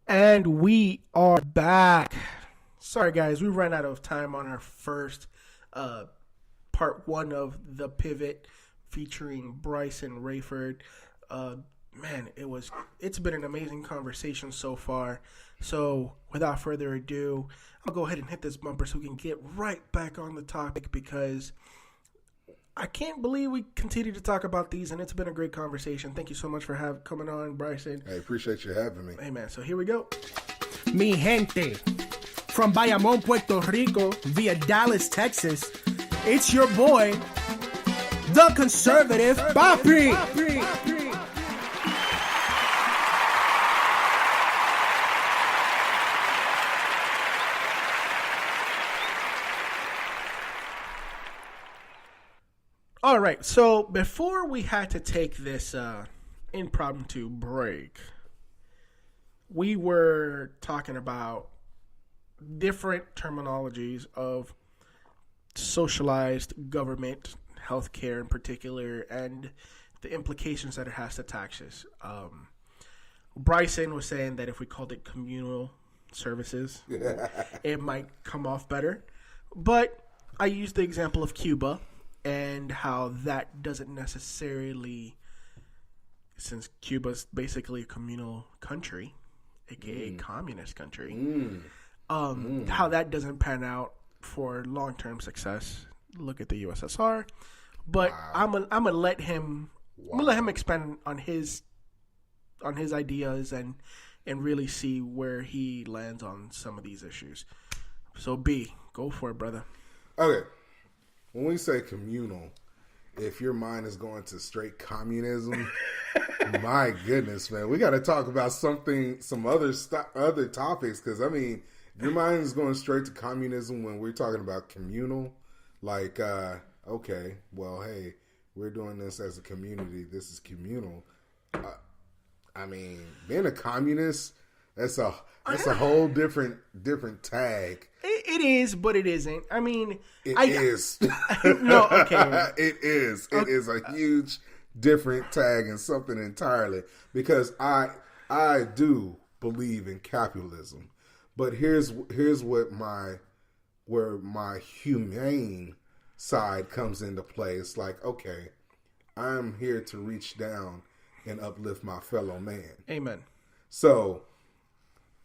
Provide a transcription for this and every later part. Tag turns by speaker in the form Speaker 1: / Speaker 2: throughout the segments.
Speaker 1: And we are back. Sorry, guys, we ran out of time on our first part one of The Pivot featuring Bryson Rayford. Man, it's been an amazing conversation so far. So, without further ado, I'll go ahead and hit this bumper so we can get right back on the topic because I can't believe we continue to talk about these, and it's been a great conversation. Thank you so much for coming on, Bryson.
Speaker 2: Hey, appreciate you having me.
Speaker 1: Hey, man, so here we go.
Speaker 3: Mi gente, from Bayamón, Puerto Rico, via Dallas, Texas, it's your boy, the conservative Papi.
Speaker 1: All right, so before we had to take this impromptu break, we were talking about different terminologies of socialized government, healthcare in particular, and the implications that it has to taxes. Bryson was saying that if we called it communal services, it might come off better. But I used the example of Cuba and how that doesn't necessarily, since Cuba's basically a communal country, aka communist country, how that doesn't pan out for long-term success. Look at the USSR, but I'm gonna let him expand on his ideas and really see where he lands on some of these issues. So B, go for it, brother.
Speaker 2: Okay. When we say communal, if your mind is going to straight communism, my goodness, man, we got to talk about some other topics. Because I mean, if your mind is going straight to communism when we're talking about communal, like, okay, well, hey, we're doing this as a community. This is communal. I mean, being a communist, that's a whole different tag.
Speaker 1: It is, but it isn't. I mean,
Speaker 2: it is.
Speaker 1: No, okay.
Speaker 2: It is. It is a huge different tag and something entirely because I do believe in capitalism, but here's where my humane side comes into play. It's like, okay, I'm here to reach down and uplift my fellow man.
Speaker 1: Amen.
Speaker 2: So,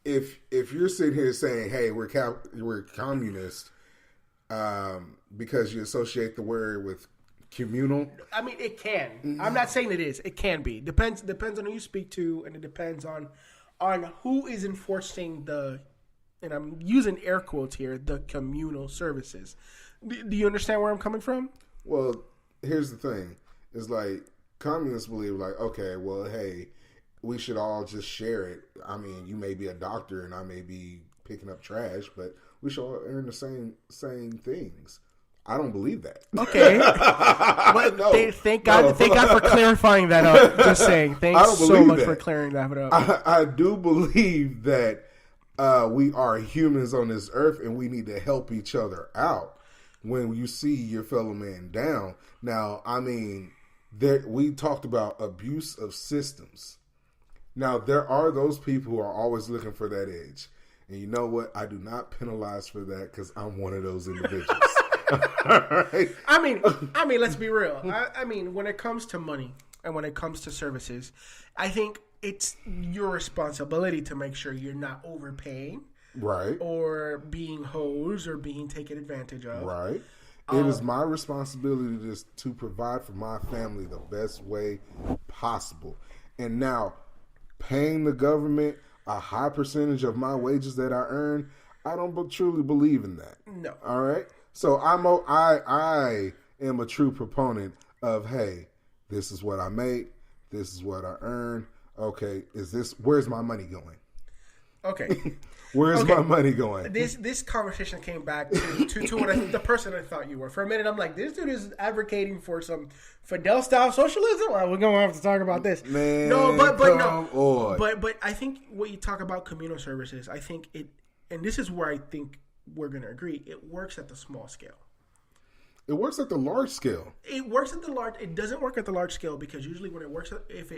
Speaker 2: if you're sitting here saying, "Hey, we're communist," because you associate the word with communal,
Speaker 1: I mean, it can. I'm not saying it is. It can be. Depends on who you speak to, and it depends on who is enforcing the. And I'm using air quotes here. The communal services. Do you understand where I'm coming from?
Speaker 2: Well, here's the thing: it's like communists believe, like, okay, well, hey, we should all just share it. I mean, you may be a doctor and I may be picking up trash, but we should all earn the same things. I don't believe that.
Speaker 1: Okay. But no, thank God for clarifying that up. Just saying. Thanks so much for clearing that up.
Speaker 2: I do believe that we are humans on this earth and we need to help each other out when you see your fellow man down. Now, I mean, we talked about abuse of systems. Now, there are those people who are always looking for that edge. And you know what? I do not penalize for that because I'm one of those individuals. Right?
Speaker 1: I mean, let's be real. I mean, when it comes to money and when it comes to services, I think it's your responsibility to make sure you're not overpaying.
Speaker 2: Right.
Speaker 1: Or being hosed or being taken advantage of.
Speaker 2: Right. It is my responsibility to provide for my family the best way possible. And now, paying the government a high percentage of my wages that I earn, I don't truly believe in that.
Speaker 1: No.
Speaker 2: All right. So I am a true proponent of, hey, this is what I make, this is what I earn. Okay, where's my money going?
Speaker 1: Okay.
Speaker 2: Where's my money going?
Speaker 1: This conversation came back to the person I thought you were. For a minute, I'm like, this dude is advocating for some Fidel-style socialism? Well, we're going to have to talk about this.
Speaker 2: Man,
Speaker 1: no.
Speaker 2: On.
Speaker 1: But I think when you talk about communal services, I think and this is where I think we're going to agree, it works at the small scale.
Speaker 2: It works at the large scale.
Speaker 1: It works at the large. It doesn't work at the large scale because usually when it works, if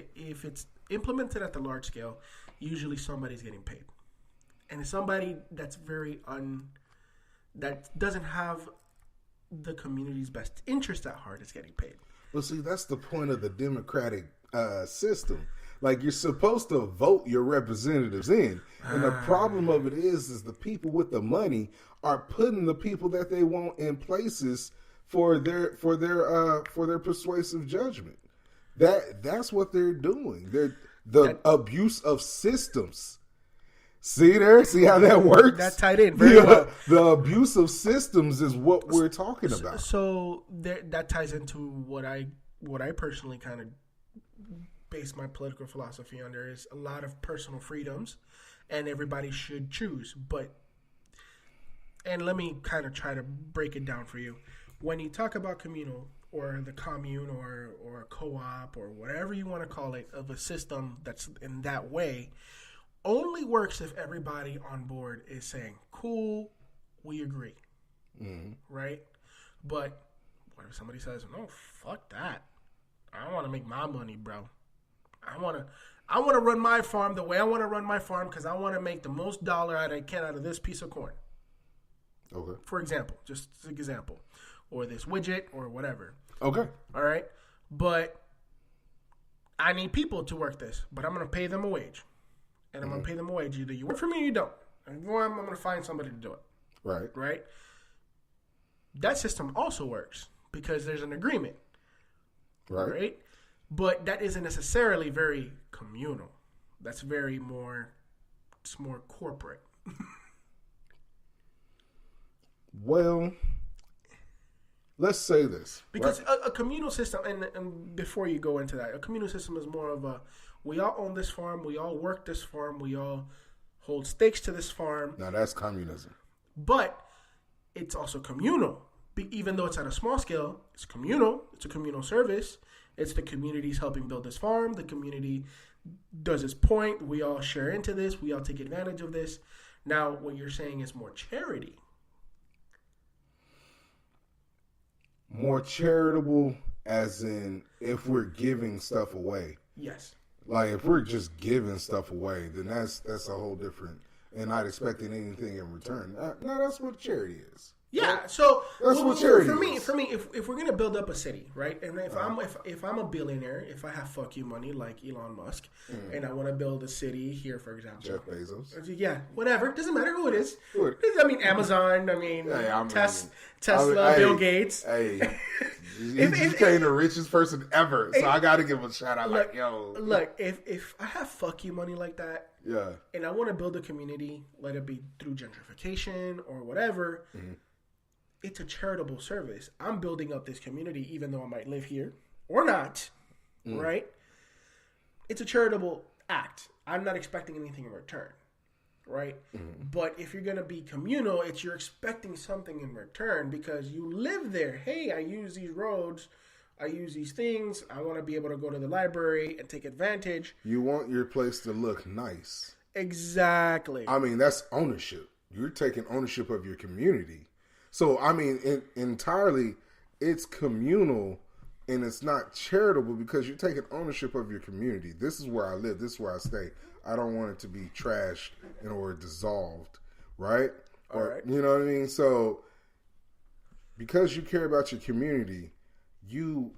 Speaker 1: it's implemented at the large scale, usually somebody's getting paid. And somebody that's that doesn't have the community's best interest at heart is getting paid.
Speaker 2: Well, see, that's the point of the democratic system. Like, you're supposed to vote your representatives in. And the problem of it is the people with the money are putting the people that they want in places for their persuasive judgment. That's what they're doing. The abuse of systems. See how that works?
Speaker 1: That tied in very well.
Speaker 2: The abuse of systems is what we're talking about.
Speaker 1: So that ties into what I personally kind of base my political philosophy under is a lot of personal freedoms, and everybody should choose. And let me kind of try to break it down for you. When you talk about communal or the commune or co-op or whatever you want to call it, of a system that's in that way, only works if everybody on board is saying, cool, we agree. Mm-hmm. Right? But what if somebody says, no, fuck that. I want to make my money, bro. I want to run my farm the way I want to run my farm because I want to make the most dollar I can out of this piece of corn.
Speaker 2: Okay.
Speaker 1: For example, just an example. Or this widget or whatever.
Speaker 2: Okay.
Speaker 1: All right? But I need people to work this, but I'm going to pay them a wage. And I'm going to pay them a wage. Either you work for me or you don't. And I'm going to find somebody to do it.
Speaker 2: Right.
Speaker 1: Right? That system also works because there's an agreement. Right? But that isn't necessarily very communal. That's it's more corporate.
Speaker 2: Well, let's say this.
Speaker 1: Because a communal system, and before you go into that, a communal system is more of we all own this farm, we all work this farm, we all hold stakes to this farm.
Speaker 2: Now that's communism.
Speaker 1: But it's also communal. Even though it's at a small scale, it's communal. It's a communal service. It's the community's helping build this farm. The community does its point. We all share into this. We all take advantage of this. Now, what you're saying is more charity.
Speaker 2: More charitable as in if we're giving stuff away.
Speaker 1: Yes.
Speaker 2: Like if we're just giving stuff away, then that's a whole different, and not expecting anything in return. No, that's what charity is.
Speaker 1: Yeah, so
Speaker 2: that's what charity is.
Speaker 1: For me, if we're gonna build up a city, right, and if I'm a billionaire, if I have fuck you money like Elon Musk, and I want to build a city here, for example,
Speaker 2: Jeff Bezos,
Speaker 1: yeah, whatever, doesn't matter who it is. I mean, Amazon, Tesla, Bill Gates.
Speaker 2: Hey, he became the richest person ever, so I got to give him a shout out.
Speaker 1: Look, if I have fuck you money like that,
Speaker 2: yeah,
Speaker 1: and I want to build a community, let it be through gentrification or whatever. Mm-hmm. It's a charitable service. I'm building up this community, even though I might live here or not, right? It's a charitable act. I'm not expecting anything in return, right? Mm-hmm. But if you're going to be communal, you're expecting something in return because you live there. Hey, I use these roads. I use these things. I want to be able to go to the library and take advantage.
Speaker 2: You want your place to look nice.
Speaker 1: Exactly.
Speaker 2: I mean, that's ownership. You're taking ownership of your community. So, I mean, entirely, it's communal and it's not charitable because you're taking ownership of your community. This is where I live. This is where I stay. I don't want it to be trashed or dissolved, right?
Speaker 1: All right.
Speaker 2: You know what I mean? So, because you care about your community, you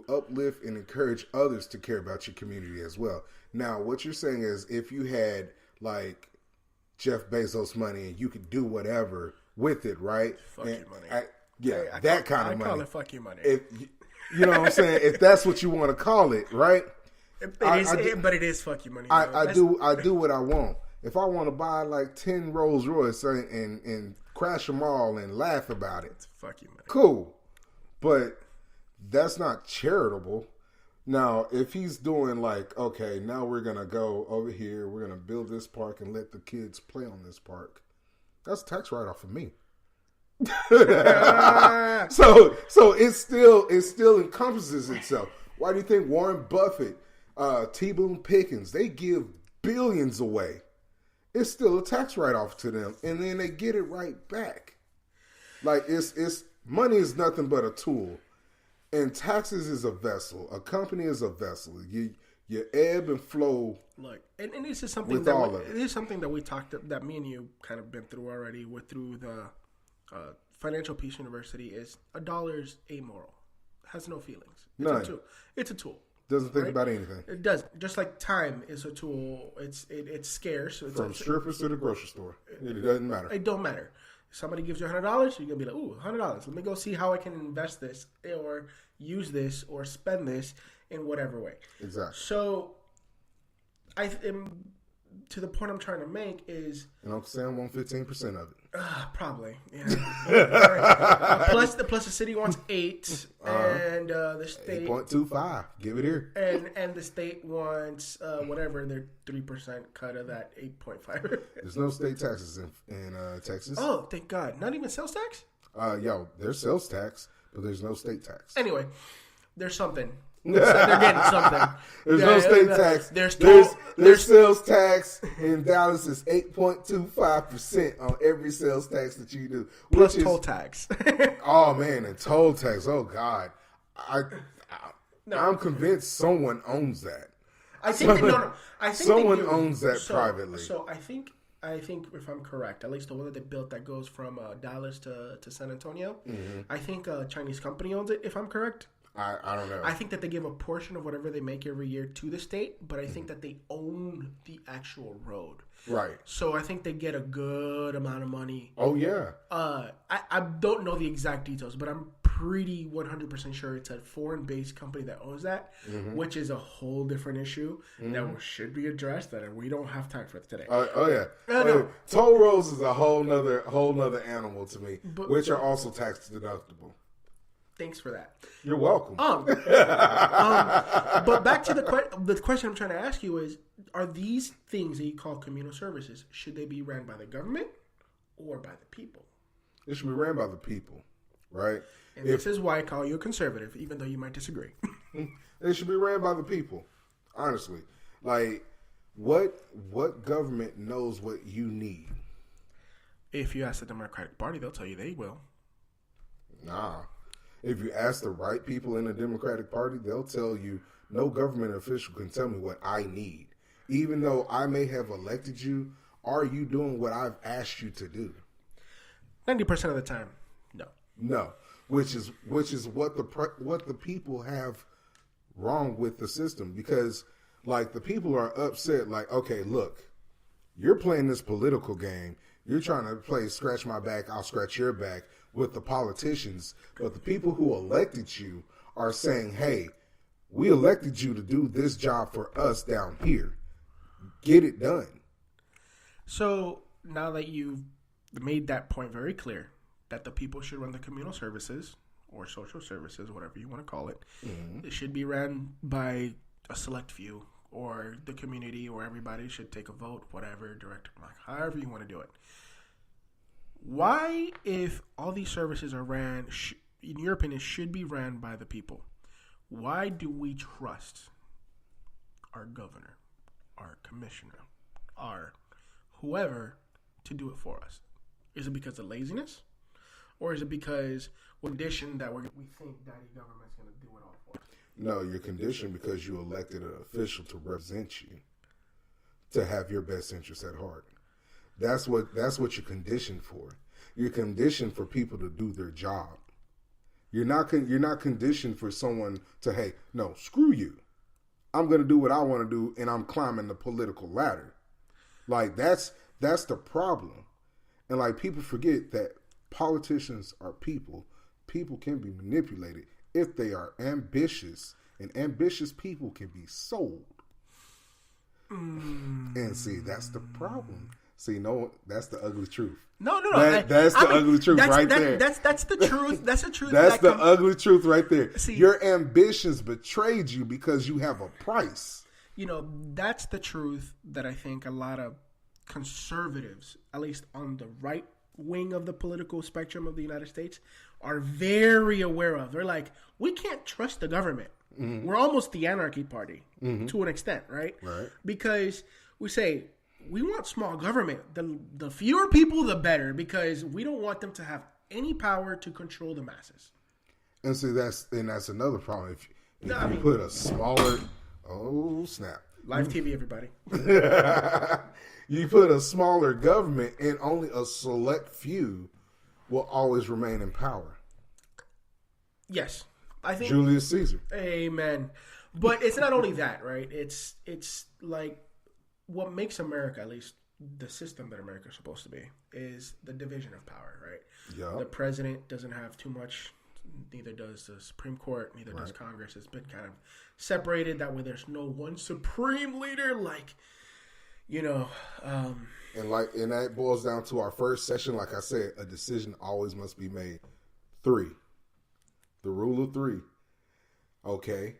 Speaker 2: uplift and encourage others to care about your community as well. Now, what you're saying is if you had, like, Jeff Bezos money and you could do whatever with it, right?
Speaker 1: Fuck your money.
Speaker 2: That kind of money.
Speaker 1: I call it fuck your money.
Speaker 2: You know what I'm saying? If that's what you want to call it, right?
Speaker 1: But it is fuck your money.
Speaker 2: I do what I want. If I want to buy like 10 Rolls Royce and crash them all and laugh about it,
Speaker 1: it's fuck your money.
Speaker 2: Cool. But that's not charitable. Now, if he's doing like, okay, now we're going to go over here, we're going to build this park and let the kids play on this park. That's a tax write-off for me. So it still encompasses itself. Why do you think Warren Buffett, T. Boone Pickens, they give billions away? It's still a tax write-off to them, and then they get it right back. Like it's money is nothing but a tool, and taxes is a vessel. A company is a vessel. You You ebb and flow.
Speaker 1: Look, and this is something that we talked, that me and you kind of been through already through the Financial Peace University. Is $1 is amoral, has no feelings. It's a tool.
Speaker 2: Doesn't think about anything.
Speaker 1: It doesn't. Just like time is a tool. It's scarce.
Speaker 2: From strippers to the grocery store, it doesn't matter.
Speaker 1: It don't matter. If somebody gives you $100, you're gonna be like, ooh, $100. Let me go see how I can invest this or use this or spend this in whatever way.
Speaker 2: Exactly.
Speaker 1: So, I am to the point I'm trying to make is,
Speaker 2: and Uncle Sam wants 15% of it.
Speaker 1: Probably, yeah. plus the city wants 8, and the state
Speaker 2: 8.25. Give it here.
Speaker 1: And the state wants whatever their 3% cut of that 8.5.
Speaker 2: There's no state taxes in Texas.
Speaker 1: Oh, thank God! Not even sales tax.
Speaker 2: There's sales tax, but there's no state tax.
Speaker 1: Anyway, there's something. They're getting something.
Speaker 2: There's no state tax. There's sales tax in Dallas is 8.25% on every sales tax that you do,
Speaker 1: plus toll tax.
Speaker 2: Oh man, and toll tax. Oh God, I'm convinced someone owns that.
Speaker 1: I think
Speaker 2: someone owns that privately.
Speaker 1: So I think if I'm correct, at least the one that they built that goes from Dallas to San Antonio, I think a Chinese company owns it. If I'm correct.
Speaker 2: I don't know.
Speaker 1: I think that they give a portion of whatever they make every year to the state, but I think that they own the actual road.
Speaker 2: Right.
Speaker 1: So I think they get a good amount of money.
Speaker 2: Oh, yeah.
Speaker 1: I don't know the exact details, but I'm pretty 100% sure it's a foreign-based company that owns that, which is a whole different issue that should be addressed, and we don't have time for it today.
Speaker 2: Yeah. Toll roads is a whole nother animal to me, which are also tax deductible.
Speaker 1: Thanks for that.
Speaker 2: You're welcome.
Speaker 1: But back to the question I'm trying to ask you is, are these things that you call communal services, should they be ran by the government or by the people?
Speaker 2: It should be ran by the people, right?
Speaker 1: And this is why I call you a conservative, even though you might disagree.
Speaker 2: It should be ran by the people, honestly. Like, what government knows what you need?
Speaker 1: If you ask the Democratic Party, they'll tell you they will.
Speaker 2: Nah. If you ask the right people in the Democratic Party, they'll tell you, no government official can tell me what I need. Even though I may have elected you, are you doing what I've asked you to do?
Speaker 1: 90% of the time, no.
Speaker 2: No, which is what the people have wrong with the system, because like the people are upset. Like, okay, look, you're playing this political game. You're trying to play scratch my back, I'll scratch your back with the politicians, but the people who elected you are saying, hey, we elected you to do this job for us down here. Get it done.
Speaker 1: So now that you've made that point very clear, that the people should run the communal services or social services, whatever you want to call it, it should be ran by a select few or the community, or everybody should take a vote, whatever, however you want to do it. Why, if all these services are ran, in your opinion, should be ran by the people, why do we trust our governor, our commissioner, our whoever to do it for us? Is it because of laziness? Or is it because we're conditioned that we think daddy government's going to do it all for us?
Speaker 2: No, you're conditioned because you elected an official to represent you, to have your best interests at heart. That's what you're conditioned for. You're conditioned for people to do their job. You're not conditioned for someone to, hey, no, screw you. I'm going to do what I want to do, and I'm climbing the political ladder. Like, that's the problem. And like, people forget that politicians are people. People can be manipulated if they are ambitious, and ambitious people can be sold. And see, that's the problem. See, no, that's the ugly truth.
Speaker 1: No.
Speaker 2: That's the ugly truth right there.
Speaker 1: That's the truth. That's the truth.
Speaker 2: That's the ugly truth right there. See, your ambitions betrayed you because you have a price.
Speaker 1: You know, that's the truth that I think a lot of conservatives, at least on the right wing of the political spectrum of the United States, are very aware of. They're like, we can't trust the government. Mm-hmm. We're almost the anarchy party to an extent, right?
Speaker 2: Right.
Speaker 1: Because we say, we want small government. The fewer people, the better, because we don't want them to have any power to control the masses.
Speaker 2: And see, that's another problem. If you put a smaller Oh, snap.
Speaker 1: Live TV, everybody.
Speaker 2: You put a smaller government and only a select few will always remain in power.
Speaker 1: Yes. I think
Speaker 2: Julius Caesar.
Speaker 1: Amen. But it's not only that, right? It's like what makes America, at least the system that America is supposed to be, is the division of power, right?
Speaker 2: Yeah.
Speaker 1: The president doesn't have too much, neither does the Supreme Court, neither does Congress. It's been kind of separated. That way there's no one supreme leader, like, you know.
Speaker 2: And that boils down to our first session. Like I said, a decision always must be made. 3. The rule of 3. Okay.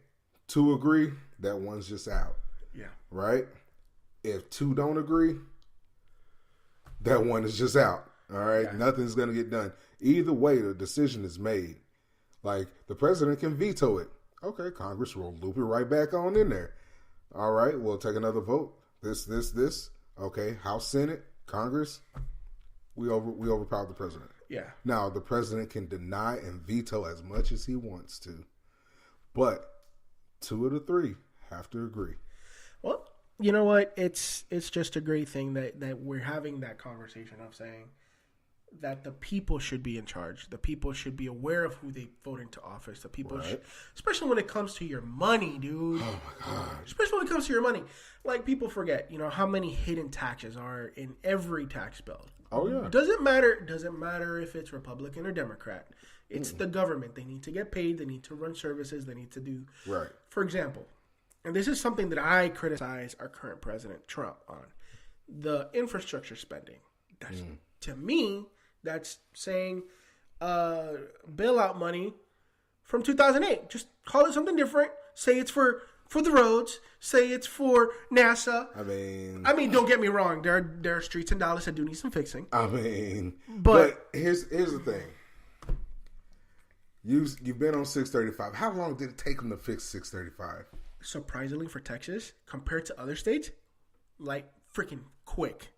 Speaker 2: 2 agree, that one's just out.
Speaker 1: Yeah.
Speaker 2: Right? If 2 don't agree, that one is just out. All right? Yeah. Nothing's going to get done. Either way, the decision is made. Like, the president can veto it. Okay, Congress will loop it right back on in there. All right, we'll take another vote. This. Okay, House, Senate, Congress, we overpower the president.
Speaker 1: Yeah.
Speaker 2: Now, the president can deny and veto as much as he wants to. But 2 of the 3 have to agree.
Speaker 1: Well, you know what? It's just a great thing that we're having that conversation of saying that the people should be in charge. The people should be aware of who they vote into office. The people, should, especially when it comes to your money, dude. Oh my God. Especially when it comes to your money. Like, people forget, how many hidden taxes are in every tax bill.
Speaker 2: Oh yeah.
Speaker 1: Doesn't matter if it's Republican or Democrat. It's the government. They need to get paid. They need to run services. They need to do.
Speaker 2: Right.
Speaker 1: For example, and this is something that I criticize our current president Trump on, the infrastructure spending. That's, to me, that's saying bailout money from 2008. Just call it something different. Say it's for the roads. Say it's for NASA. I mean, don't get me wrong. There are streets in Dallas that do need some fixing.
Speaker 2: But here's the thing. You've been on 635. How long did it take them to fix 635?
Speaker 1: Surprisingly for Texas, compared to other states, like freaking quick.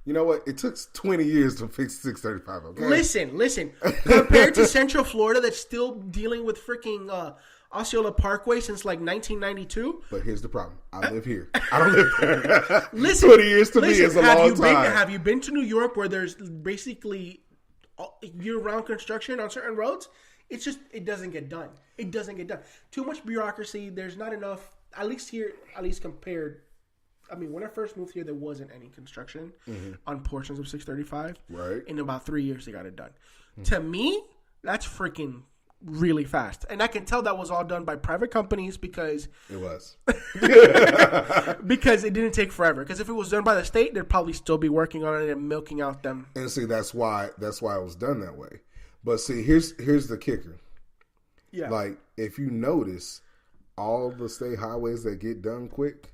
Speaker 2: You know what? It took 20 years to fix 635, okay?
Speaker 1: Listen. Compared to Central Florida that's still dealing with freaking Osceola Parkway since like 1992.
Speaker 2: But here's the problem. I live here. I don't live there.
Speaker 1: Listen,
Speaker 2: 20 years to me is a long time.
Speaker 1: Have you been to New York where there's basically year-round construction on certain roads? It doesn't get done. It doesn't get done. Too much bureaucracy. There's not enough, at least compared. I mean, when I first moved here, there wasn't any construction on portions of 635.
Speaker 2: Right.
Speaker 1: In about 3 years, they got it done. To me, that's freaking really fast. And I can tell that was all done by private companies because...
Speaker 2: It was.
Speaker 1: Because it didn't take forever. Because if it was done by the state, they'd probably still be working on it and milking out them.
Speaker 2: And see, that's why it was done that way. But see, here's the kicker.
Speaker 1: Yeah.
Speaker 2: Like, if you notice, all the state highways that get done quick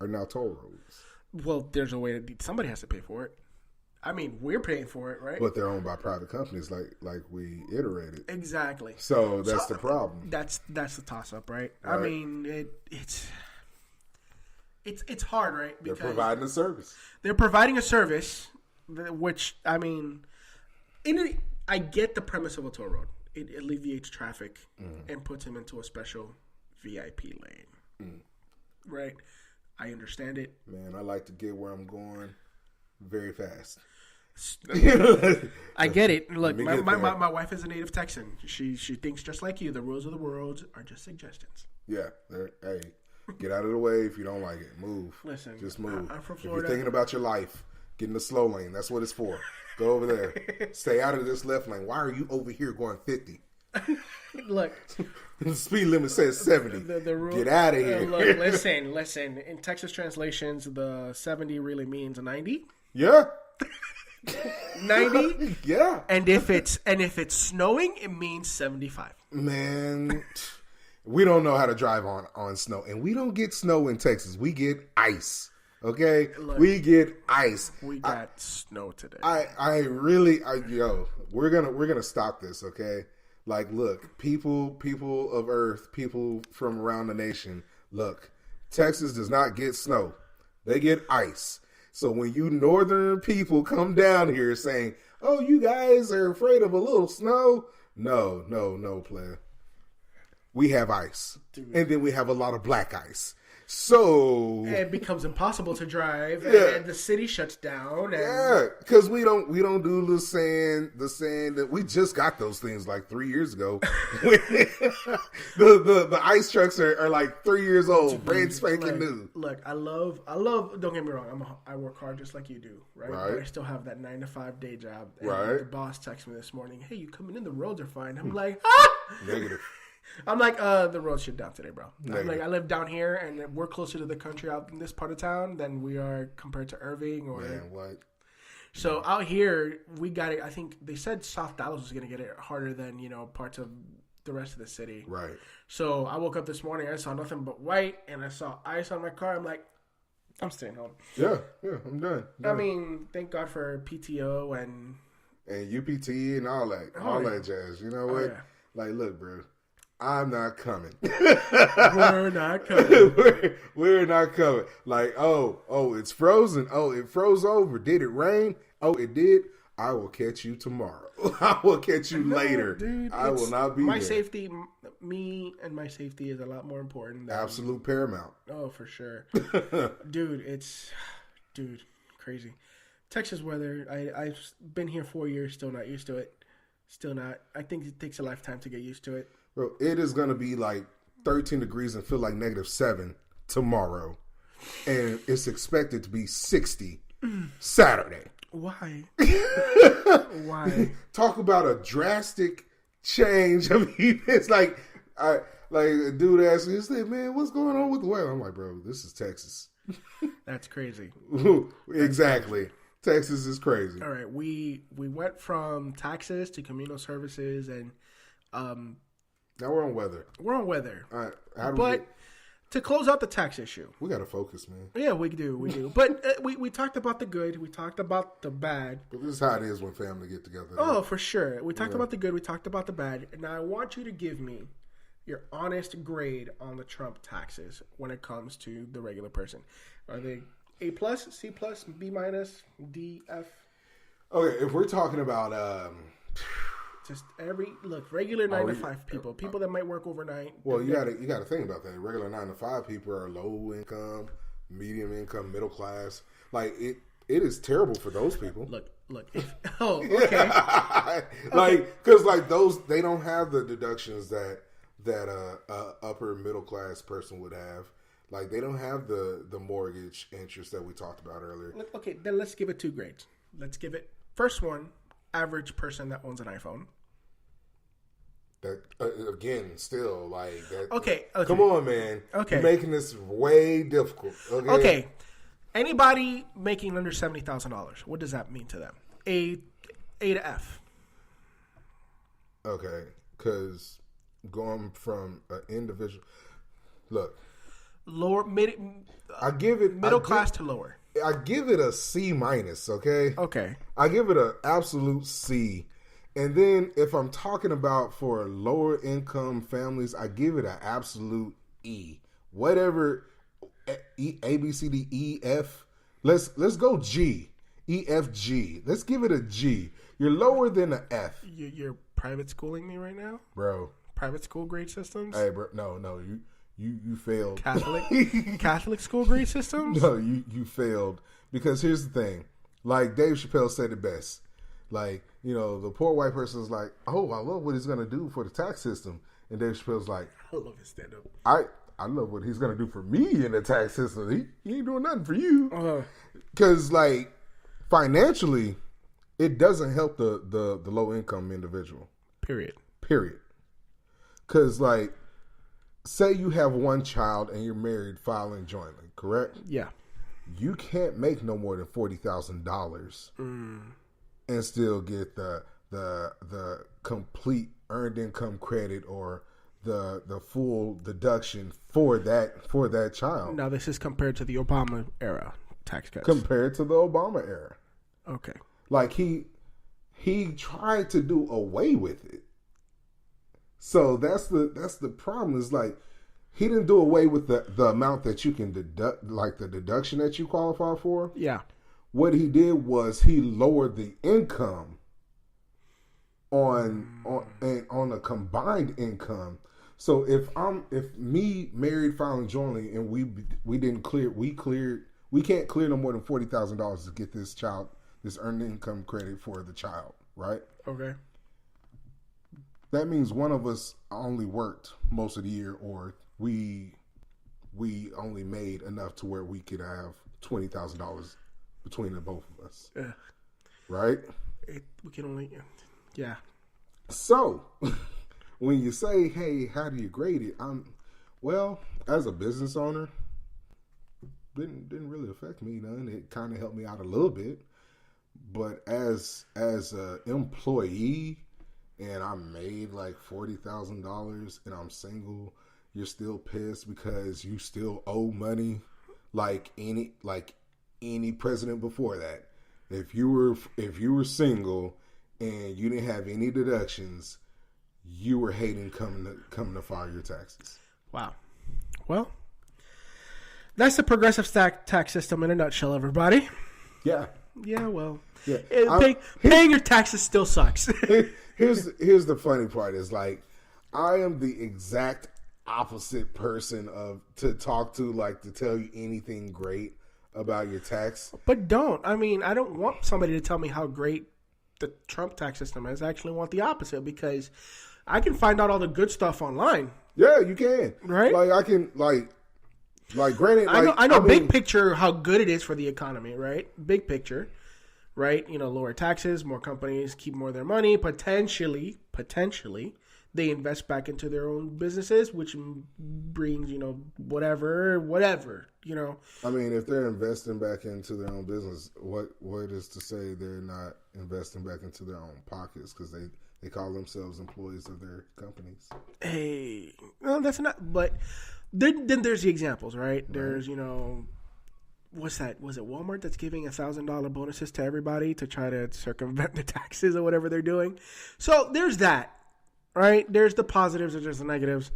Speaker 2: are now toll roads.
Speaker 1: Well, there's a way that somebody has to pay for it. I mean, we're paying for it, right?
Speaker 2: But they're owned by private companies, like we iterated.
Speaker 1: Exactly.
Speaker 2: So that's the problem.
Speaker 1: That's the toss up, right? I mean, it's hard, right?
Speaker 2: Because they're providing a service.
Speaker 1: They're providing a service, which I mean, I get the premise of a toll road. It alleviates traffic and puts him into a special VIP lane, right? I understand it.
Speaker 2: Man, I like to get where I'm going very fast.
Speaker 1: I get it. Look, my wife is a native Texan. She thinks just like you. The rules of the world are just suggestions.
Speaker 2: Yeah. Hey, get out of the way if you don't like it. Move.
Speaker 1: Listen,
Speaker 2: just move.
Speaker 1: I'm from Florida.
Speaker 2: If you're thinking about your life, get in the slow lane. That's what it's for. Go over there. Stay out of this left lane. Why are you over here going 50?
Speaker 1: Look,
Speaker 2: the speed limit says 70. The rule, get out of here.
Speaker 1: Look, listen. In Texas translations, the 70 really means 90.
Speaker 2: Yeah.
Speaker 1: 90.
Speaker 2: Yeah.
Speaker 1: And if it's snowing, it means 75.
Speaker 2: Man, we don't know how to drive on snow, and we don't get snow in Texas. We get ice. Okay, look, we get ice.
Speaker 1: We got snow today.
Speaker 2: We're gonna stop this. Okay. Like, look, people of Earth, people from around the nation, look, Texas does not get snow. They get ice. So when you northern people come down here saying, oh, you guys are afraid of a little snow, no, player. we have ice.
Speaker 1: Dude.
Speaker 2: And then we have a lot of black ice. So
Speaker 1: it becomes impossible to drive, and the city shuts down. And
Speaker 2: because we don't do the sand that we just got those things like 3 years ago. the ice trucks are like 3 years old, brand spanking new.
Speaker 1: Look, I love. Don't get me wrong. I work hard just like you do, right? But I still have that 9-to-5 day job. And the boss texted me this morning. Hey, you coming in? The roads are fine. I'm like,
Speaker 2: Negative.
Speaker 1: I'm like, the roads shut down today, bro.
Speaker 2: Negative.
Speaker 1: I'm like, I live down here, and we're closer to the country out in this part of town than we are compared to Irving.
Speaker 2: What?
Speaker 1: So out here, we got it. I think they said South Dallas was going to get it harder than, parts of the rest of the city.
Speaker 2: Right.
Speaker 1: So I woke up this morning, I saw nothing but white, and I saw ice on my car. I'm like, I'm staying home.
Speaker 2: Yeah, I'm done.
Speaker 1: I mean, thank God for PTO and
Speaker 2: UPT and all that jazz. You know what? Like, look, bro. I'm not coming.
Speaker 1: We're not coming.
Speaker 2: We're not coming. Like, oh, it's frozen. Oh, it froze over. Did it rain? Oh, it did. I will catch you tomorrow. I will catch you later.
Speaker 1: Dude,
Speaker 2: I will not be
Speaker 1: my
Speaker 2: there.
Speaker 1: Safety. Me and my safety is a lot more important.
Speaker 2: Absolute paramount.
Speaker 1: Oh, for sure. Dude, crazy. Texas weather. I've been here 4 years, still not used to it. Still not. I think it takes a lifetime to get used to it.
Speaker 2: Bro, it is going to be like 13 degrees and feel like -7 tomorrow. And it's expected to be 60 Saturday.
Speaker 1: Why? Why?
Speaker 2: Talk about a drastic change. I mean, it's like a dude asked me, he said, man, what's going on with the weather? I'm like, bro, this is Texas.
Speaker 1: That's crazy.
Speaker 2: Exactly. Texas is crazy.
Speaker 1: All right. We went from taxes to communal services and
Speaker 2: now we're on weather.
Speaker 1: We're on weather.
Speaker 2: All right.
Speaker 1: To close out the tax issue.
Speaker 2: We got to focus, man.
Speaker 1: Yeah, we do. But we talked about the good. We talked about the bad.
Speaker 2: But this is how it is when family get together.
Speaker 1: Oh, for sure. We talked about the good. We talked about the bad. Now, I want you to give me your honest grade on the Trump taxes when it comes to the regular person. Are they A+, C+, B-, D, F?
Speaker 2: Okay, if we're talking about...
Speaker 1: just regular 9 to 5 people that might work overnight.
Speaker 2: Well, you got to think about that. Regular 9 to 5 people are low income, medium income, middle class. Like it is terrible for those people.
Speaker 1: Look. Okay.
Speaker 2: Because those, they don't have the deductions that upper middle class person would have. Like they don't have the mortgage interest that we talked about earlier.
Speaker 1: Okay, then let's give it 2 grades. Let's give it first one. Average person that owns an iPhone.
Speaker 2: That again, still like that.
Speaker 1: Okay.
Speaker 2: Come on, man.
Speaker 1: Okay,
Speaker 2: you're making this way difficult.
Speaker 1: Okay. Anybody making under $70,000, what does that mean to them? A to F.
Speaker 2: Okay, because going from an individual, look, I give it
Speaker 1: middle class to lower.
Speaker 2: I give it a C-. Okay. I give it an absolute C. And then if I'm talking about for lower income families, I give it an absolute E. Whatever, A, B, C, D, E, F. Let's go G. E, F, G. Let's give it a G. You're lower than an F.
Speaker 1: You're private schooling me right now?
Speaker 2: Bro.
Speaker 1: Private school grade systems?
Speaker 2: Hey, bro. No. You failed.
Speaker 1: Catholic school grade systems?
Speaker 2: No, you failed. Because here's the thing. Like Dave Chappelle said it best. Like, the poor white person is like, oh, I love what he's going to do for the tax system. And Dave Chappelle's like,
Speaker 1: I love his stand-up.
Speaker 2: I love what he's going to do for me in the tax system. He ain't doing nothing for you. Because, financially, it doesn't help the low-income individual.
Speaker 1: Period.
Speaker 2: Because, say you have one child and you're married filing jointly, correct?
Speaker 1: Yeah.
Speaker 2: You can't make no more than $40,000 and still get the complete earned income credit or the full deduction for that child.
Speaker 1: Now this is compared to the Obama era tax cuts.
Speaker 2: Compared to the Obama era.
Speaker 1: Okay.
Speaker 2: Like he tried to do away with it. So that's the problem is he didn't do away with the amount that you can deduct, like the deduction that you qualify for.
Speaker 1: Yeah.
Speaker 2: What he did was he lowered the income on a combined income. So if me married filing jointly and we can't clear no more than $40,000 to get this earned income credit for the child, right?
Speaker 1: Okay.
Speaker 2: That means one of us only worked most of the year, or we only made enough to where we could have $20,000 between the both of us.
Speaker 1: Yeah.
Speaker 2: Right?
Speaker 1: We can only, yeah.
Speaker 2: So, when you say, hey, how do you grade it? As a business owner, didn't really affect me none. It kind of helped me out a little bit. But as an employee, and I made like $40,000 and I'm single, you're still pissed because you still owe money like any president before that. If you were single and you didn't have any deductions, you were hating coming to file your taxes.
Speaker 1: Wow. Well, that's the progressive tax system in a nutshell, everybody.
Speaker 2: Yeah.
Speaker 1: Yeah, well.
Speaker 2: Yeah.
Speaker 1: Paying your taxes still sucks.
Speaker 2: Here's the funny part is like I am the exact opposite person to talk to, like to tell you anything great about your tax.
Speaker 1: But don't. I mean, I don't want somebody to tell me how great the Trump tax system is. I actually want the opposite because I can find out all the good stuff online.
Speaker 2: Yeah, you can.
Speaker 1: Right?
Speaker 2: Like I can like granted,
Speaker 1: I know big picture how good it is for the economy, right? Big picture. Right? Lower taxes, more companies keep more of their money. Potentially, they invest back into their own businesses, which brings, whatever.
Speaker 2: I mean, if they're investing back into their own business, what is to say they're not investing back into their own pockets because they call themselves employees of their companies?
Speaker 1: Hey, well, that's not. But then there's the examples, right? There's, what's that? Was it Walmart that's giving $1,000 bonuses to everybody to try to circumvent the taxes or whatever they're doing? So there's that, right? There's the positives and there's the negatives.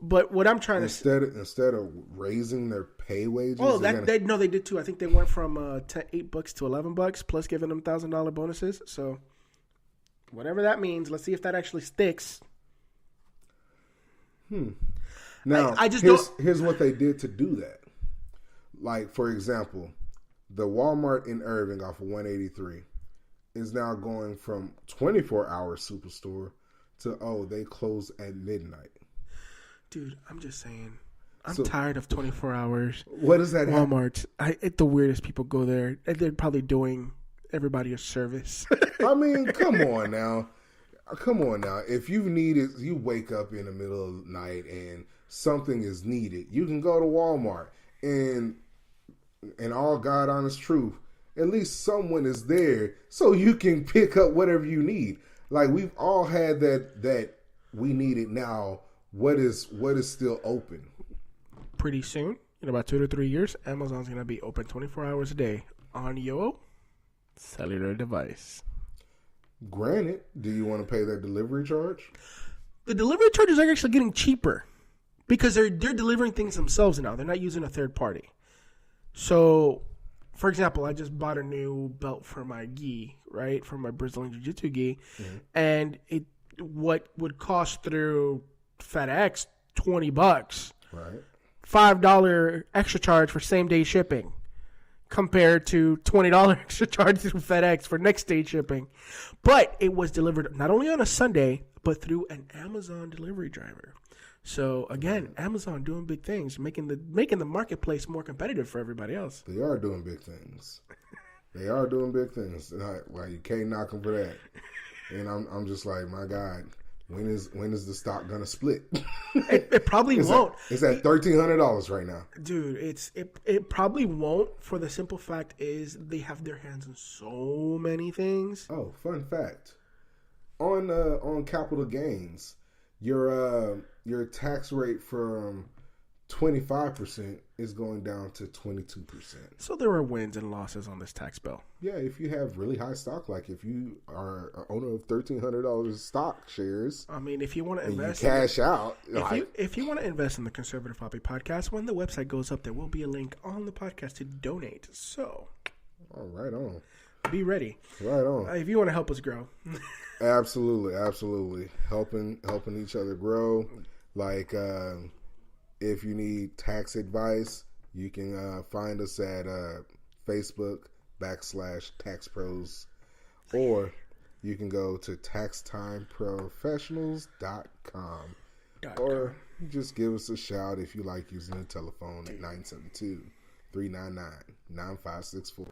Speaker 1: But what I'm trying
Speaker 2: to instead of raising their pay wages,
Speaker 1: they did too. I think they went from $8 to $11 plus giving them $1,000 bonuses. So whatever that means, let's see if that actually sticks.
Speaker 2: Now, here's what they did to do that. Like, for example, the Walmart in Irving off of 183 is now going from 24-hour superstore to, they close at midnight.
Speaker 1: Dude, I'm just saying. I'm tired of 24 hours.
Speaker 2: What does that
Speaker 1: Walmart. The weirdest people go there. They're probably doing everybody a service.
Speaker 2: I mean, come on now. If you wake up in the middle of the night and something is needed, you can go to Walmart and all God honest truth, at least someone is there so you can pick up whatever you need. Like we've all had that we need it now. What is still open?
Speaker 1: Pretty soon, in about 2 to 3 years, Amazon's going to be open 24 hours a day on your cellular device.
Speaker 2: Granted, do you want to pay that delivery charge?
Speaker 1: The delivery charges are actually getting cheaper because they're delivering things themselves now. They're not using a third party. So, for example, I just bought a new belt for my gi, right, for my Brazilian Jiu-Jitsu gi, and what would cost through FedEx $20,
Speaker 2: right?
Speaker 1: $5 extra charge for same day shipping, compared to $20 extra charge through FedEx for next day shipping. But it was delivered not only on a Sunday, but through an Amazon delivery driver. So again, Amazon doing big things, making the marketplace more competitive for everybody else.
Speaker 2: They are doing big things. Like you can't knock them for that. And I'm just like, my God, when is the stock gonna split?
Speaker 1: It probably won't.
Speaker 2: It's at $1,300 right now,
Speaker 1: dude. It probably won't. For the simple fact is they have their hands in so many things.
Speaker 2: Oh, fun fact: on capital gains, your tax rate from 25% is going down to 22%.
Speaker 1: So there are wins and losses on this tax bill.
Speaker 2: Yeah, if you have really high stock, like if you are an owner of $1,300 stock shares.
Speaker 1: I mean, if you want to invest,
Speaker 2: you cash out.
Speaker 1: If you want to invest in the Conservative Poppy podcast, when the website goes up, there will be a link on the podcast to donate. So,
Speaker 2: right on.
Speaker 1: Be ready.
Speaker 2: Right on.
Speaker 1: If you want to help us grow.
Speaker 2: Absolutely. Helping each other grow. Like, if you need tax advice, you can find us at Facebook /TaxPros, or you can go to taxtimeprofessionals.com, or just give us a shout if you like using the telephone at 972-399-9564.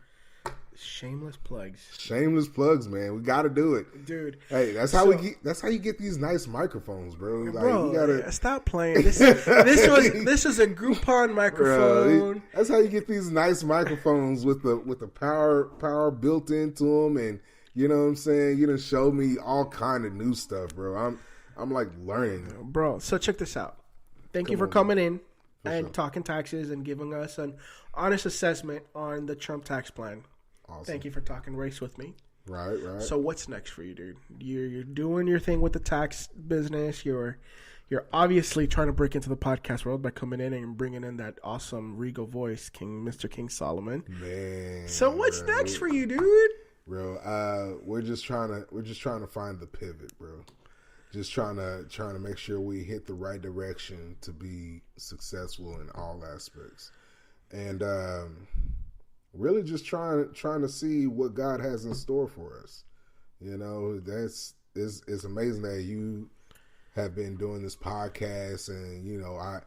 Speaker 1: Shameless plugs, man. We got to do it, dude.
Speaker 2: Hey, that's how you get these nice microphones, bro. Like,
Speaker 1: bro,
Speaker 2: you gotta
Speaker 1: stop playing. This was a Groupon microphone.
Speaker 2: Bro, that's how you get these nice microphones with the power built into them, and you know what I'm saying. You done showed me all kind of new stuff, bro. I'm like learning,
Speaker 1: bro. So check this out. Thank you for coming in and talking taxes and giving us an honest assessment on the Trump tax plan. Awesome. Thank you for talking race with me.
Speaker 2: Right.
Speaker 1: So what's next for you, dude? You're doing your thing with the tax business. You're obviously trying to break into the podcast world by coming in and bringing in that awesome regal voice, Mr. King Solomon.
Speaker 2: Man.
Speaker 1: So what's next for you, dude?
Speaker 2: Bro, we're just trying to find the pivot, bro. Just trying to make sure we hit the right direction to be successful in all aspects, and really just trying to see what God has in store for us. You know, it's amazing that you have been doing this podcast, and you know, I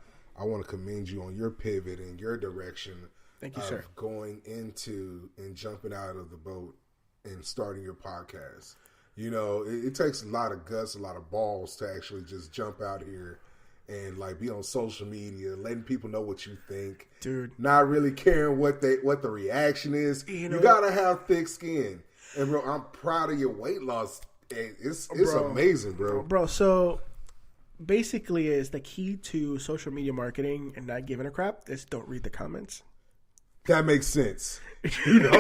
Speaker 2: want to commend you on your pivot and your direction.
Speaker 1: Thank you, sir.
Speaker 2: Going into and jumping out of the boat and starting your podcast. You know, it takes a lot of guts, a lot of balls to actually just jump out here and like be on social media, letting people know what you think,
Speaker 1: dude.
Speaker 2: Not really caring what the reaction is. You gotta have thick skin, and bro, I'm proud of your weight loss. It's amazing, bro.
Speaker 1: Bro, so basically, is the key to social media marketing and not giving a crap is don't read the comments.
Speaker 2: That makes sense. You know,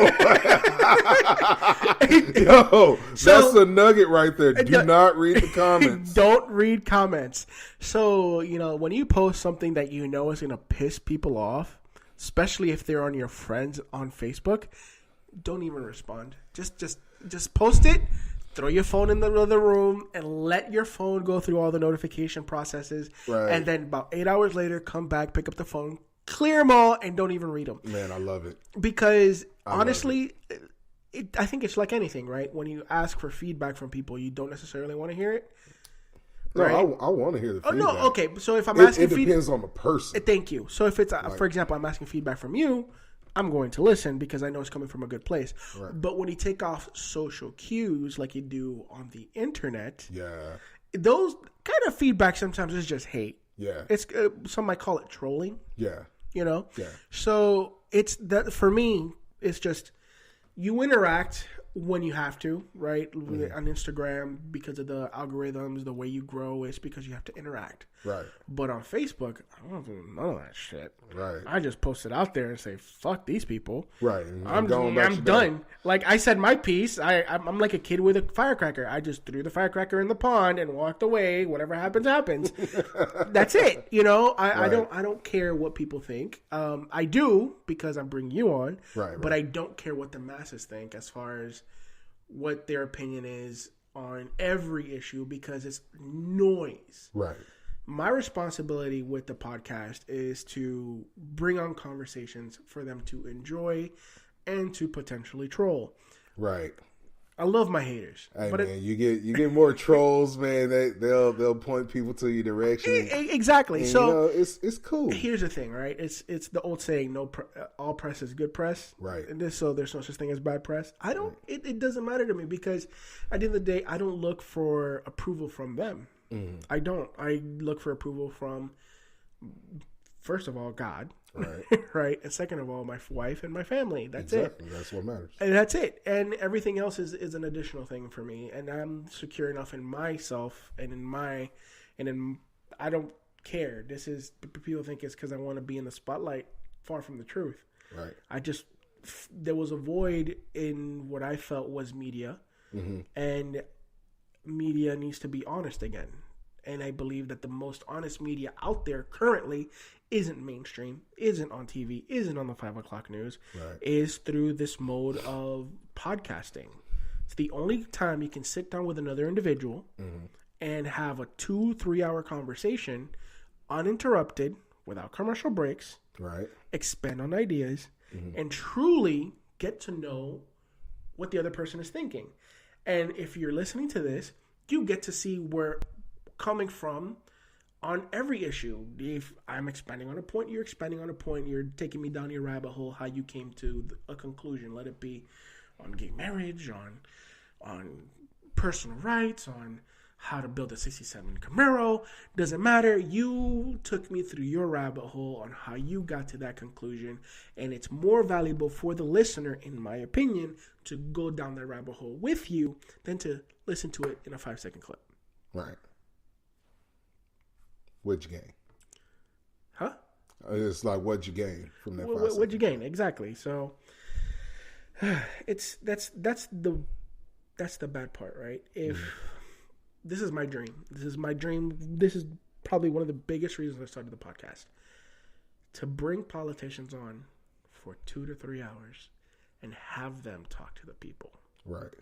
Speaker 2: yo, that's a nugget right there. Do not read the comments.
Speaker 1: Don't read comments. So, you know, when you post something that you know is going to piss people off, especially if they're on your friends on Facebook, don't even respond. Just post it. Throw your phone in the other room and let your phone go through all the notification processes. Right. And then about 8 hours later, come back, pick up the phone, clear them all, and don't even read them.
Speaker 2: Man, I love it.
Speaker 1: Because honestly, I think it's like anything, right? When you ask for feedback from people, you don't necessarily want to hear it. Right?
Speaker 2: No, I want to hear the feedback.
Speaker 1: Oh, no, okay. So if I'm asking
Speaker 2: feedback... It depends on the person.
Speaker 1: Thank you. So if it's, for example, I'm asking feedback from you, I'm going to listen because I know it's coming from a good place. Right. But when you take off social cues like you do on the internet, those kind of feedback sometimes is just hate.
Speaker 2: Yeah.
Speaker 1: It's some might call it trolling.
Speaker 2: Yeah.
Speaker 1: You know?
Speaker 2: Yeah.
Speaker 1: So it's that for me, it's just you interact when you have to, right? Mm-hmm. On Instagram, because of the algorithms, the way you grow is because you have to interact.
Speaker 2: Right.
Speaker 1: But on Facebook, I don't do none of that shit.
Speaker 2: Right.
Speaker 1: I just post it out there and say, fuck these people.
Speaker 2: Right.
Speaker 1: I'm done. Like, I said my piece. I'm like a kid with a firecracker. I just threw the firecracker in the pond and walked away. Whatever happens, happens. That's it. You know, I don't care what people think. I do because I'm bringing you on.
Speaker 2: Right.
Speaker 1: But I don't care what the masses think as far as what their opinion is on every issue because it's noise.
Speaker 2: Right.
Speaker 1: My responsibility with the podcast is to bring on conversations for them to enjoy and to potentially troll.
Speaker 2: Right.
Speaker 1: I love my haters.
Speaker 2: Hey, but man, you get more trolls, man. They'll point people to your direction.
Speaker 1: Exactly. So
Speaker 2: you know, it's cool.
Speaker 1: Here's the thing, right? It's the old saying, all press is good press.
Speaker 2: Right.
Speaker 1: And so there's no such thing as bad press. I don't. Right. It doesn't matter to me because at the end of the day, I don't look for approval from them. Mm. I don't. I look for approval from, first of all, God.
Speaker 2: Right.
Speaker 1: Right. And second of all, my wife and my family. That's
Speaker 2: exactly. It. That's what matters.
Speaker 1: And that's it. And everything else is an additional thing for me. And I'm secure enough in myself and I don't care. People think it's because I want to be in the spotlight. Far from the truth.
Speaker 2: Right.
Speaker 1: There was a void in what I felt was media. Mm-hmm. And media needs to be honest again. And I believe that the most honest media out there currently isn't mainstream, isn't on TV, isn't on the 5 o'clock news, right. Is through this mode of podcasting. It's the only time you can sit down with another individual mm-hmm. and have a 2-3 hour conversation uninterrupted, without commercial breaks,
Speaker 2: Right.
Speaker 1: expand on ideas, and truly get to know what the other person is thinking. And if you're listening to this, you get to see where coming from on every issue. If I'm expanding on a point, you're expanding on a point, you're taking me down your rabbit hole, how you came to a conclusion. Let it be on gay marriage, on personal rights, on how to build a 67 Camaro. Doesn't matter. You took me through your rabbit hole on how you got to that conclusion. And it's more valuable for the listener, in my opinion, to go down that rabbit hole with you than to listen to it in a 5-second clip.
Speaker 2: Right. What'd you gain?
Speaker 1: Huh?
Speaker 2: It's like, what'd you gain from that?
Speaker 1: What'd you gain? Exactly. So that's the bad part, right? If this is my dream. This is probably one of the biggest reasons I started the podcast. To bring politicians on for 2 to 3 hours and have them talk to the people.
Speaker 2: Right.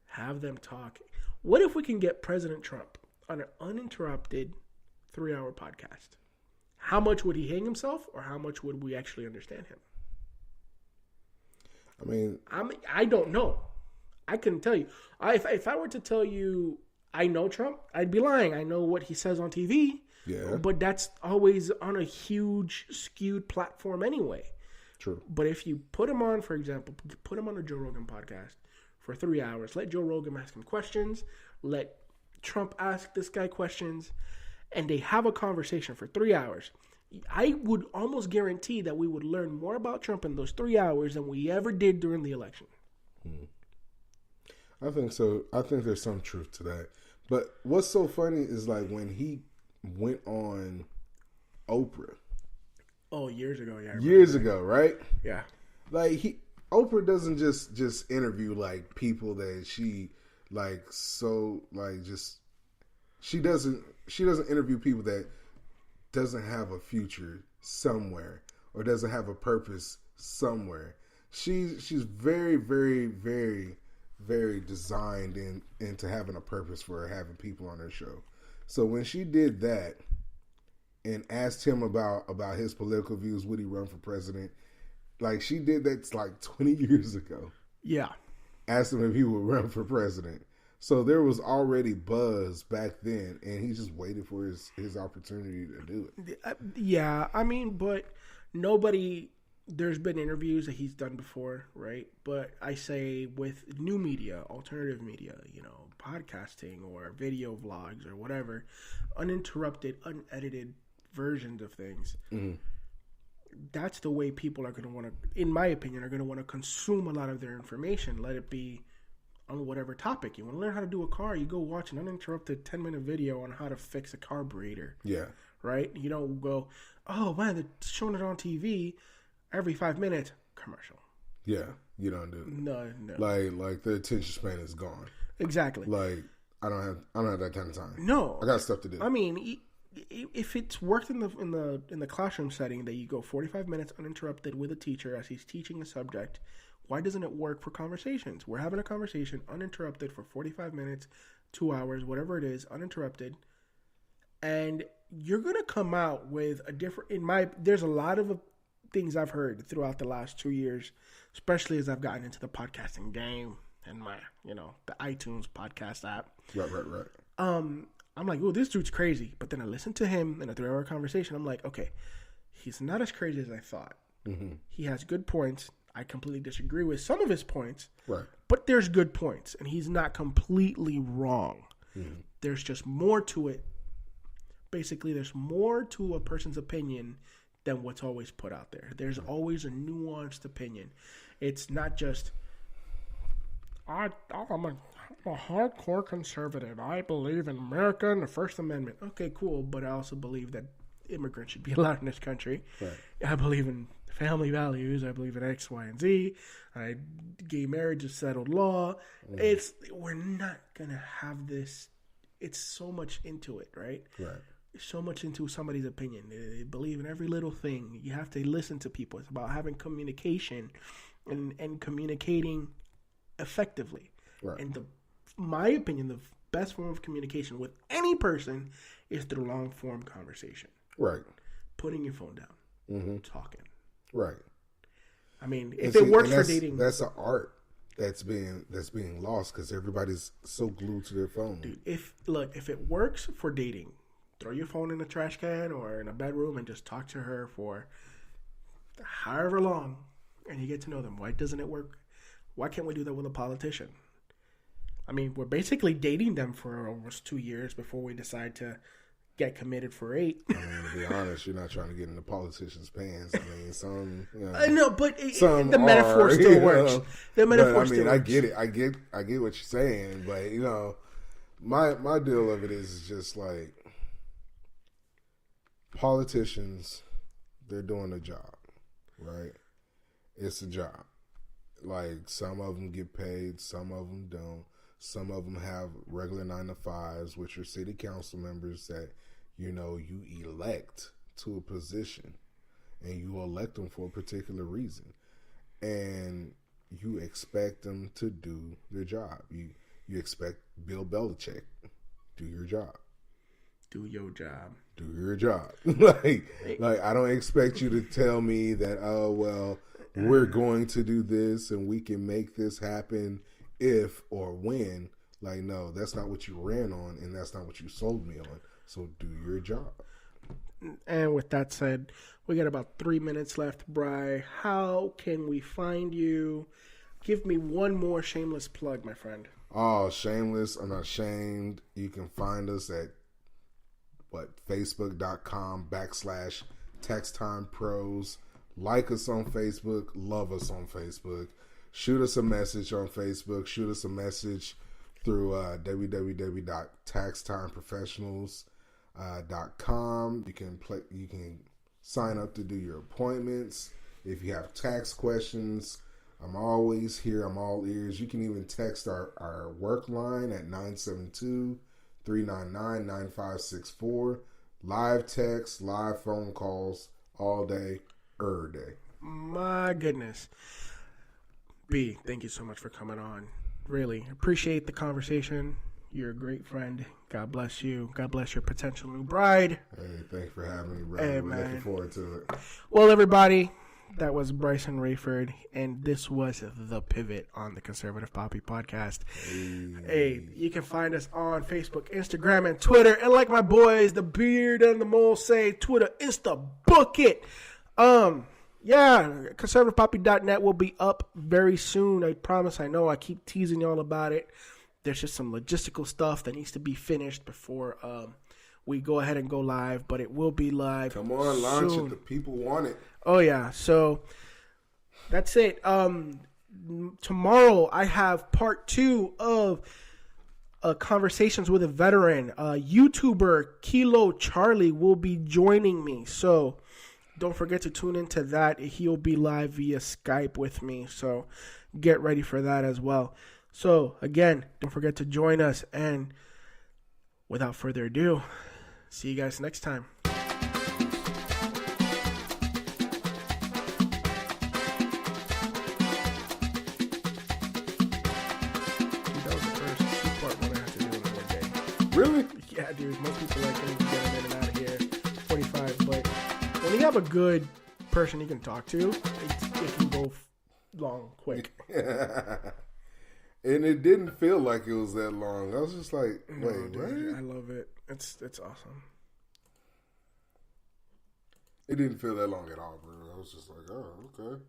Speaker 1: Have them talk. What if we can get President Trump on an uninterrupted 3-hour podcast? How much would he hang himself, or how much would we actually understand him? I don't know. I couldn't tell you. If I were to tell you I know Trump, I'd be lying. I know what he says on TV.
Speaker 2: Yeah.
Speaker 1: But that's always on a huge, skewed platform anyway.
Speaker 2: True.
Speaker 1: But if you put him on, for example, put him on a Joe Rogan podcast for 3 hours, let Joe Rogan ask him questions, let Trump ask this guy questions, and they have a conversation for 3 hours, I would almost guarantee that we would learn more about Trump in those 3 hours than we ever did during the election.
Speaker 2: I think so. I think there's some truth to that. But what's so funny is like when he went on Oprah.
Speaker 1: Oh, years ago, yeah.
Speaker 2: Years ago, right?
Speaker 1: Yeah.
Speaker 2: Like Oprah doesn't just interview like people that she like so like just she doesn't interview people that doesn't have a future somewhere or doesn't have a purpose somewhere. She's very, very, very, very designed into having a purpose for having people on her show. So when she did that and asked him about his political views, would he run for president? Like she did that like 20 years ago.
Speaker 1: Yeah.
Speaker 2: Asked him if he would run for president. So there was already buzz back then, and he just waited for his opportunity to do it.
Speaker 1: Yeah, I mean, but nobody. There's been interviews that he's done before, right? But I say with new media, alternative media, podcasting or video vlogs or whatever, uninterrupted, unedited versions of things. Mm-hmm. That's the way people are going to want to, in my opinion, are going to want to consume a lot of their information. Let it be on whatever topic. You want to learn how to do a car, you go watch an uninterrupted 10-minute video on how to fix a carburetor. Yeah. Right? You don't go, oh, man, they're showing it on TV every 5 minutes. Commercial.
Speaker 2: Yeah, you don't do it.
Speaker 1: No.
Speaker 2: Like the attention span is gone.
Speaker 1: Exactly.
Speaker 2: Like, I don't have that kind of time.
Speaker 1: No.
Speaker 2: I got stuff to do.
Speaker 1: I mean, if it's worked in the classroom setting that you go 45 minutes uninterrupted with a teacher as he's teaching a subject, why doesn't it work for conversations? We're having a conversation uninterrupted for 45 minutes, 2 hours, whatever it is, uninterrupted. And you're going to come out with a different, there's a lot of things I've heard throughout the last 2 years, especially as I've gotten into the podcasting game and my, the iTunes podcast app.
Speaker 2: Right.
Speaker 1: I'm like, oh, this dude's crazy. But then I listened to him in a 3-hour conversation. I'm like, okay, he's not as crazy as I thought. Mm-hmm. He has good points. I completely disagree with some of his points. Right. But there's good points, and he's not completely wrong. Mm-hmm. There's just more to it. Basically, there's more to a person's opinion than what's always put out there. There's always a nuanced opinion. It's not just, I'm a hardcore conservative. I believe in America and the First Amendment. Okay, cool, but I also believe that immigrants should be allowed in this country. Right. I believe in family values. I believe in X, Y, and Z. Gay marriage is settled law. We're not gonna have this. It's so much into it, right? Right. So much into somebody's opinion. They believe in every little thing. You have to listen to people. It's about having communication and communicating effectively. Right. And my opinion, the best form of communication with any person is through long form conversation.
Speaker 2: Right.
Speaker 1: Putting your phone down. Talking.
Speaker 2: Right.
Speaker 1: I mean, if it works for dating,
Speaker 2: that's an art that's being lost because everybody's so glued to their phone.
Speaker 1: Dude, if it works for dating, throw your phone in a trash can or in a bedroom and just talk to her for however long, and you get to know them. Why doesn't it work? Why can't we do that with a politician? I mean, we're basically dating them for almost 2 years before we decide to get committed for 8.
Speaker 2: I mean, to be honest, you're not trying to get in the politician's pants. I mean, some,
Speaker 1: I know, but
Speaker 2: the
Speaker 1: metaphor still works. The metaphor still works.
Speaker 2: I get it. I get what you're saying, but my deal of it is just like politicians. They're doing a job, right? It's a job. Like some of them get paid, some of them don't. Some of them have regular 9-to-5s, which are city council members that, you elect to a position, and you elect them for a particular reason, and you expect them to do their job. You expect Bill Belichick, do your job.
Speaker 1: Do your job.
Speaker 2: Do your job. like I don't expect you to tell me that, oh, well, we're going to do this and we can make this happen if or when. Like, no, that's not what you ran on, and that's not what you sold me on. So do your job.
Speaker 1: And with that said, we got about 3 minutes left. Bri, how can we find you? Give me one more shameless plug, my friend.
Speaker 2: Oh, shameless. I'm not shamed. You can find us at facebook.com/TaxTimePros. Like us on Facebook. Love us on Facebook. Shoot us a message on Facebook. Shoot us a message through www.taxtimeprofessionals.com. You can sign up to do your appointments. If you have tax questions, I'm always here. I'm all ears. You can even text our work line at 972-399-9564. Live text, live phone calls, all day, every day.
Speaker 1: My goodness. B, thank you so much for coming on. Really appreciate the conversation. You're a great friend. God bless you. God bless your potential new bride.
Speaker 2: Hey, thanks for having me, brother.
Speaker 1: Hey,
Speaker 2: We're looking forward to it.
Speaker 1: Well, everybody, that was Bryson Rayford, and this was The Pivot on the Conservative Poppy Podcast. Hey, you can find us on Facebook, Instagram, and Twitter. And like my boys, the Beard and the Mole say, Twitter, Insta, book it. Yeah, conservativepoppy.net will be up very soon. I promise. I know I keep teasing y'all about it. There's just some logistical stuff that needs to be finished before we go ahead and go live, but it will be live.
Speaker 2: Come on, launch it. The people want it.
Speaker 1: Oh, yeah. So that's it. Tomorrow I have part 2 of Conversations with a Veteran. YouTuber Kilo Charlie will be joining me. So don't forget to tune into that. He'll be live via Skype with me. So get ready for that as well. So again, don't forget to join us. And without further ado, see you guys next time. Dude, that was the first 2-part one I have to do in one day.
Speaker 2: Really?
Speaker 1: Yeah, dude. Most people like to get them in and out of here 45, but when you have a good person you can talk to, it can go long, quick.
Speaker 2: And it didn't feel like it was that long. I was just like, wait,
Speaker 1: no, dude,
Speaker 2: what?
Speaker 1: I love it. It's awesome.
Speaker 2: It didn't feel that long at all, bro. I was just like, oh, okay.